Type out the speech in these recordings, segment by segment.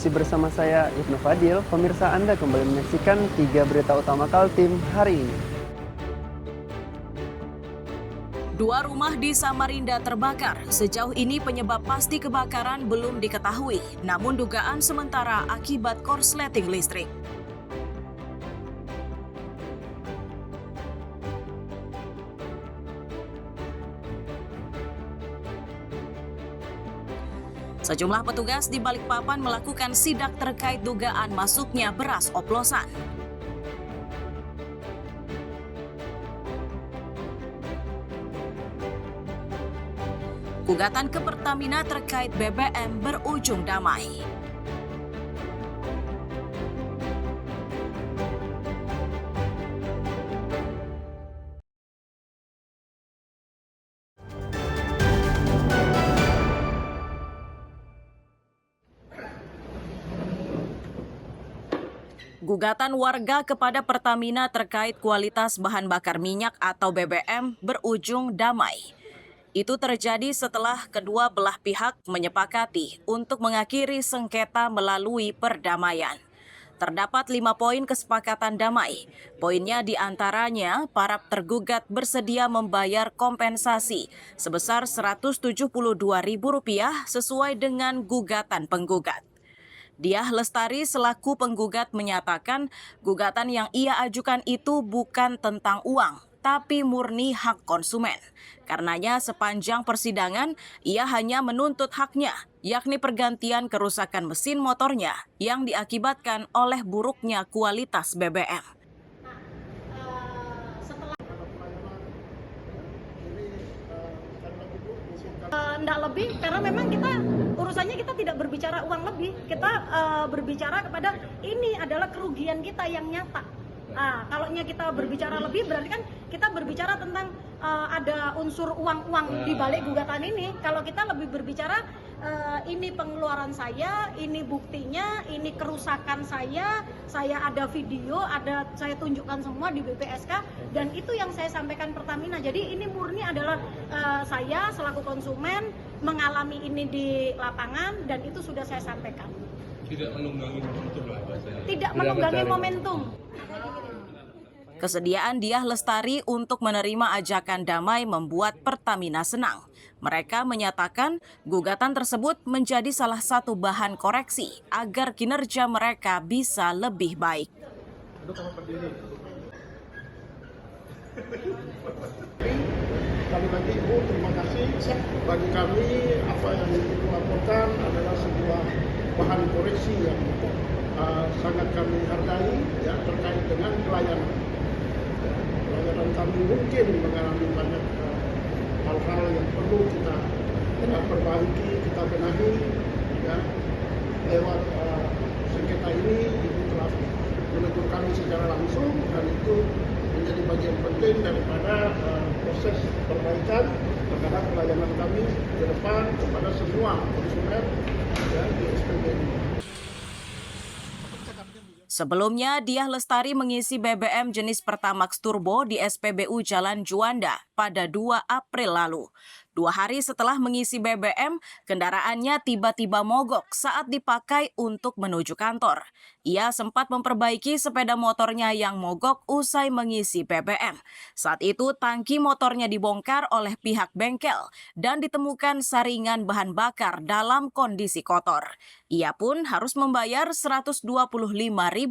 Masih bersama saya Ibnu Fadil, pemirsa Anda kembali menyaksikan 3 berita utama Kaltim hari ini. Dua rumah di Samarinda terbakar. Sejauh ini penyebab pasti kebakaran belum diketahui, namun dugaan sementara akibat korsleting listrik. Sejumlah petugas di Balikpapan melakukan sidak terkait dugaan masuknya beras oplosan. Gugatan ke Pertamina terkait BBM berujung damai. Gugatan warga kepada Pertamina terkait kualitas bahan bakar minyak atau BBM berujung damai. Itu terjadi setelah kedua belah pihak menyepakati untuk mengakhiri sengketa melalui perdamaian. Terdapat 5 poin kesepakatan damai. Poinnya diantaranya para tergugat bersedia membayar kompensasi sebesar Rp172.000 sesuai dengan gugatan penggugat. Diah Lestari selaku penggugat menyatakan gugatan yang ia ajukan itu bukan tentang uang, tapi murni hak konsumen. Karenanya sepanjang persidangan, ia hanya menuntut haknya, yakni pergantian kerusakan mesin motornya yang diakibatkan oleh buruknya kualitas BBM. Enggak lebih, karena memang urusannya kita tidak berbicara uang lebih, kita berbicara kepada ini adalah kerugian kita yang nyata. Kalau kita berbicara lebih berarti kan kita berbicara tentang ada unsur uang-uang di balik gugatan ini. Kalau kita lebih berbicara ini pengeluaran saya, ini buktinya, ini kerusakan saya ada video, saya tunjukkan semua di BPSK, dan itu yang saya sampaikan Pertamina. Jadi ini murni adalah saya selaku konsumen mengalami ini di lapangan, dan itu sudah saya sampaikan. Tidak menunggangi momentum lah bahasanya. Tidak menunggangi momentum. Kesediaan Diah Lestari untuk menerima ajakan damai membuat Pertamina senang. Mereka menyatakan gugatan tersebut menjadi salah satu bahan koreksi agar kinerja mereka bisa lebih baik. Kali lagi Ibu, terima kasih. Bagi kami, apa yang Ibu laporkan adalah sebuah bahan koreksi yang sangat kami hargai, ya, terkait dengan pelayanan. Pelayanan kami mungkin mengalami banyak hal-hal yang perlu kita perbaiki, kita benahi, ya. Lewat sengketa ini, Ibu telah menegur kami secara langsung, dan itu menjadi bagian penting daripada proses perbaikan terhadap pelayanan kami ke depan kepada semua konsumen, ya, di SPB ini. Sebelumnya, Diah Lestari mengisi BBM jenis Pertamax Turbo di SPBU Jalan Juanda pada 2 April lalu. 2 hari setelah mengisi BBM, kendaraannya tiba-tiba mogok saat dipakai untuk menuju kantor. Ia sempat memperbaiki sepeda motornya yang mogok usai mengisi BBM. Saat itu, tangki motornya dibongkar oleh pihak bengkel dan ditemukan saringan bahan bakar dalam kondisi kotor. Ia pun harus membayar Rp125.000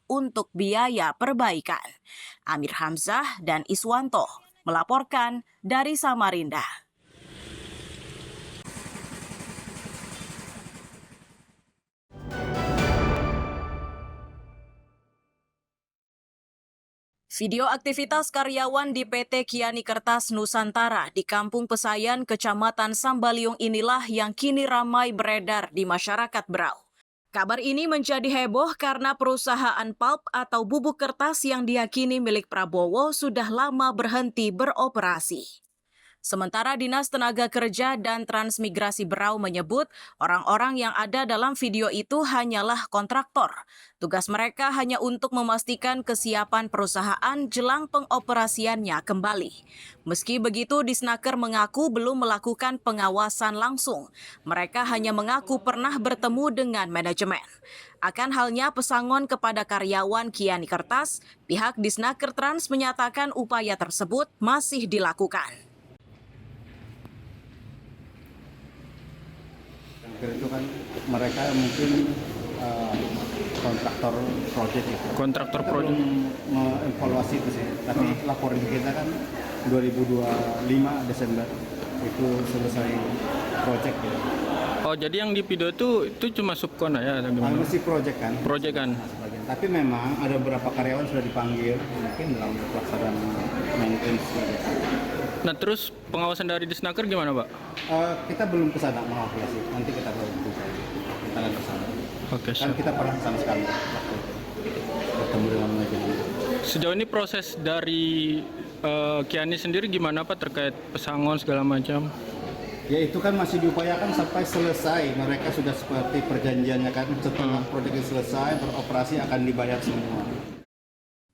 untuk biaya perbaikan. Amir Hamzah dan Iswanto melaporkan dari Samarinda. Video aktivitas karyawan di PT Kiani Kertas Nusantara di Kampung Pesayan, Kecamatan Sambaliung inilah yang kini ramai beredar di masyarakat Berau. Kabar ini menjadi heboh karena perusahaan pulp atau bubuk kertas yang diyakini milik Prabowo sudah lama berhenti beroperasi. Sementara Dinas Tenaga Kerja dan Transmigrasi Berau menyebut orang-orang yang ada dalam video itu hanyalah kontraktor. Tugas mereka hanya untuk memastikan kesiapan perusahaan jelang pengoperasiannya kembali. Meski begitu, Disnaker mengaku belum melakukan pengawasan langsung. Mereka hanya mengaku pernah bertemu dengan manajemen. Akan halnya pesangon kepada karyawan Kiani Kertas, pihak Disnaker Trans menyatakan upaya tersebut masih dilakukan. Itu kan mereka mungkin kontraktor project ya. Kontraktor project. Mengevaluasi itu sih. Tapi laporan kita kan 2025 Desember itu selesai project ya. Oh, jadi yang di video itu cuma subkon ya atau gimana? Masih project kan? Project kan. Sebagian. Tapi memang ada beberapa karyawan sudah dipanggil mungkin dalam pelaksanaan maintenance gitu. Nah, terus pengawasan dari Disnaker gimana, Pak? Kita belum ke sana mengevaluasi. Nanti kita baru kita akan ke sana. Oke, Kan kita pernah sama sekali waktu itu bertemu dengan manajemen. Sejauh ini proses dari Kiani sendiri gimana, Pak, terkait pesangon segala macam? Ya itu kan masih diupayakan sampai selesai. Mereka sudah seperti perjanjiannya kan. Setelah proyek selesai, beroperasi akan dibayar semua.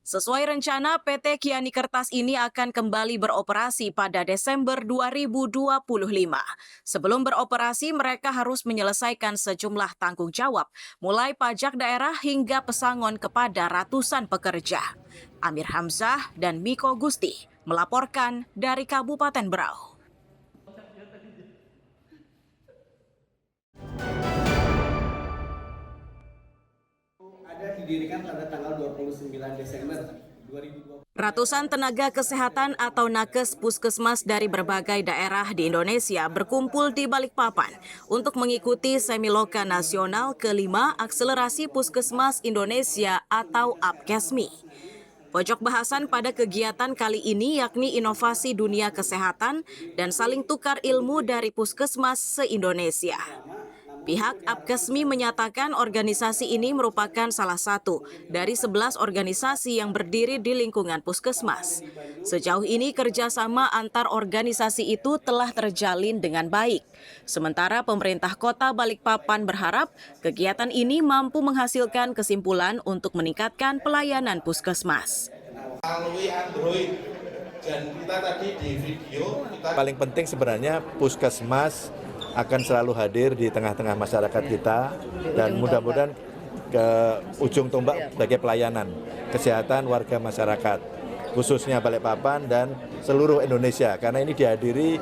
Sesuai rencana, PT Kiani Kertas ini akan kembali beroperasi pada Desember 2025. Sebelum beroperasi, mereka harus menyelesaikan sejumlah tanggung jawab, mulai pajak daerah hingga pesangon kepada ratusan pekerja. Amir Hamzah dan Miko Gusti melaporkan dari Kabupaten Berau. Didirikan pada tanggal 29 Desember 2020. Ratusan tenaga kesehatan atau nakes puskesmas dari berbagai daerah di Indonesia berkumpul di Balikpapan untuk mengikuti Semiloka Nasional kelima Akselerasi Puskesmas Indonesia atau APKESMI. Pojok bahasan pada kegiatan kali ini yakni inovasi dunia kesehatan dan saling tukar ilmu dari puskesmas se-Indonesia. Pihak APKESMI menyatakan organisasi ini merupakan salah satu dari 11 organisasi yang berdiri di lingkungan puskesmas. Sejauh ini kerjasama antar organisasi itu telah terjalin dengan baik. Sementara pemerintah Kota Balikpapan berharap kegiatan ini mampu menghasilkan kesimpulan untuk meningkatkan pelayanan puskesmas. Melalui Android dan kita tadi di video, paling penting sebenarnya puskesmas akan selalu hadir di tengah-tengah masyarakat kita dan mudah-mudahan ke ujung tombak sebagai pelayanan kesehatan warga masyarakat khususnya Balikpapan dan seluruh Indonesia karena ini dihadiri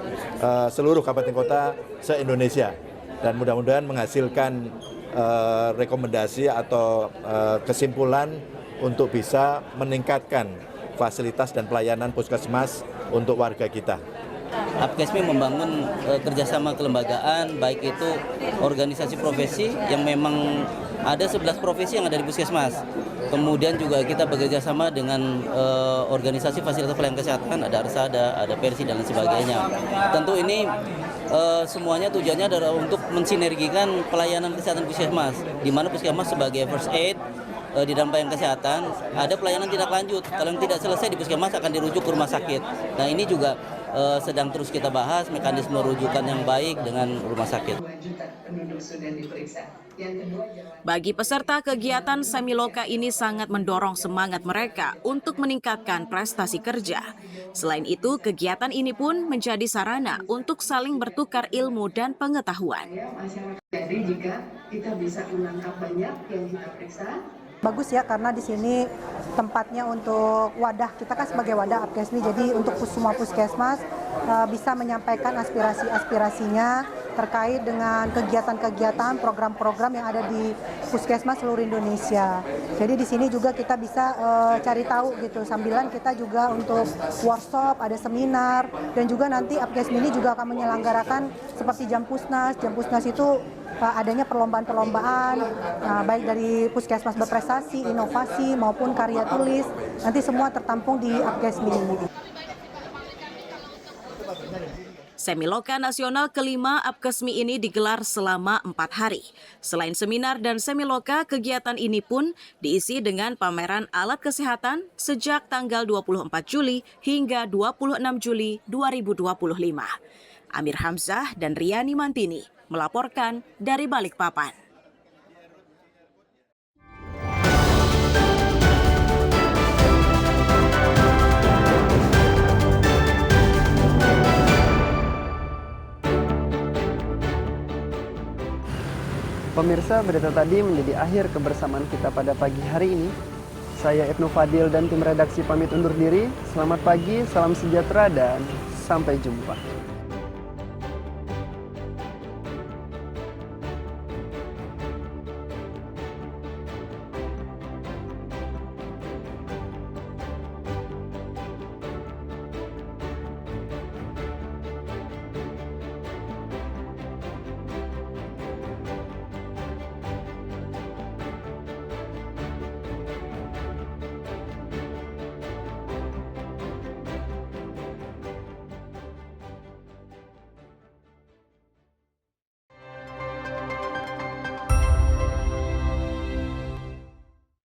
seluruh kabupaten kota se-Indonesia dan mudah-mudahan menghasilkan rekomendasi atau kesimpulan untuk bisa meningkatkan fasilitas dan pelayanan puskesmas untuk warga kita. APKESMI membangun kerjasama kelembagaan, baik itu organisasi profesi yang memang ada 11 profesi yang ada di puskesmas. Kemudian juga kita bekerja sama dengan organisasi fasilitas pelayanan kesehatan, ada ARSADA, ada Persi dan lain sebagainya. Tentu ini semuanya tujuannya adalah untuk mensinergikan pelayanan kesehatan puskesmas, di mana puskesmas sebagai first aid di dalam pelayanan kesehatan, ada pelayanan tindak lanjut. Kalau yang tidak selesai di puskesmas akan dirujuk ke rumah sakit. Nah ini juga sedang terus kita bahas mekanisme rujukan yang baik dengan rumah sakit. Bagi peserta kegiatan Semiloka ini sangat mendorong semangat mereka untuk meningkatkan prestasi kerja. Selain itu, kegiatan ini pun menjadi sarana untuk saling bertukar ilmu dan pengetahuan. Jadi jika kita bisa menangkap banyak yang kita periksa, bagus ya karena di sini tempatnya untuk wadah, kita kan sebagai wadah APKESMI, jadi untuk semua puskesmas bisa menyampaikan aspirasi-aspirasinya terkait dengan kegiatan-kegiatan, program-program yang ada di puskesmas seluruh Indonesia. Jadi di sini juga kita bisa cari tahu gitu, sambilan kita juga untuk workshop, ada seminar, dan juga nanti APKESMI ini juga akan menyelenggarakan seperti Jampusnas. Jampusnas itu adanya perlombaan-perlombaan baik dari puskesmas berprestasi, inovasi maupun karya tulis, nanti semua tertampung di APKESMI ini. Semiloka Nasional kelima Apkesmi ini digelar selama 4 hari. Selain seminar dan semiloka, kegiatan ini pun diisi dengan pameran alat kesehatan sejak tanggal 24 Juli hingga 26 Juli 2025. Amir Hamzah dan Riani Mantini melaporkan dari Balikpapan. Pemirsa, berita tadi menjadi akhir kebersamaan kita pada pagi hari ini. Saya Ibnu Fadil dan tim redaksi pamit undur diri. Selamat pagi, salam sejahtera, dan sampai jumpa.